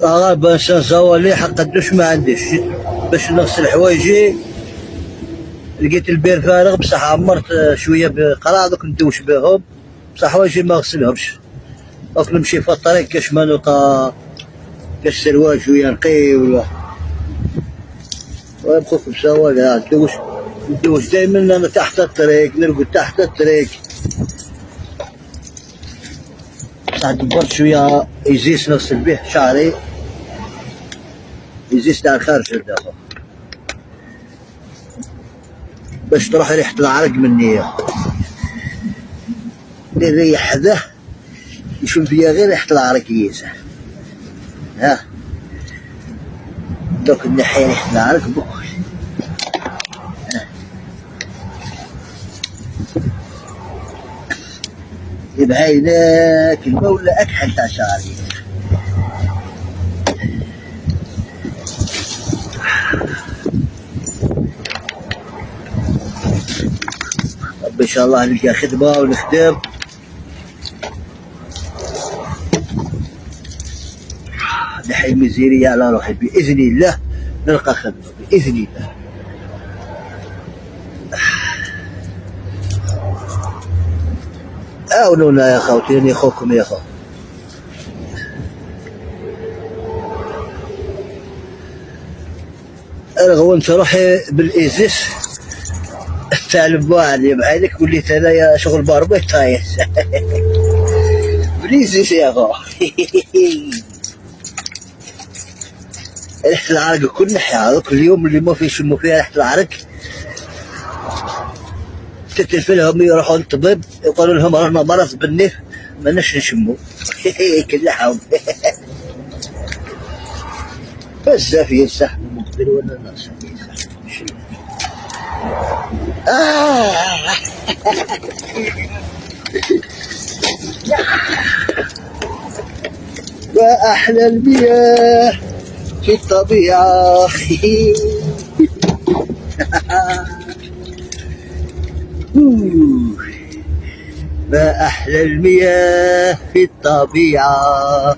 باش نصور قداش ما عنديش باش نغسل حوايجي. لقيت البير فارغ بصح عمرت شويه بقرا دوك ندوش بهم، بصح حوايجي ما غسلهمش. دوك نمشي في الطريق كاش ما نلقى كاش سروال شويه نقي ولا نخف بسوالها. ندوش دايما انا تحت الطريق، نرقد تحت الطريق. بصح دبرت شويه يزيس نغسل به شعري، يزيس تاع الخارج للداخل باش تروح ريحة العرق مني. اللي يحذه يشم فيها غير ريحة العرق يزه. ها دوك نحي ريحة العرق بكل. يبعينك المولى أكحل تاع شعري. رب إن شاء الله نلقى خدمة ونخدم. نحي الميزيرية على روحي بإذن الله، نلقى خدمة بإذن الله. عاونونا يا خوتي، أنا أخوكم يا خو. أنا غونت روحي بالإيزيس تاع البوان يبعدك، وليت انايا شغل باربيت تايس بالإيزيس يا خو. ريحة العرق كل ناحية، كل يوم اللي ما في يشموا فيها ريحة العرق تتلفلهم يروحوا للطبيب يقولوا لهم رانا مرض بالنف ماناش نشمو. كل حاول بزاف ينسح مقبل ولا ناقص وأحلى المياه في الطبيعة. ما أحلى المياه في الطبيعة.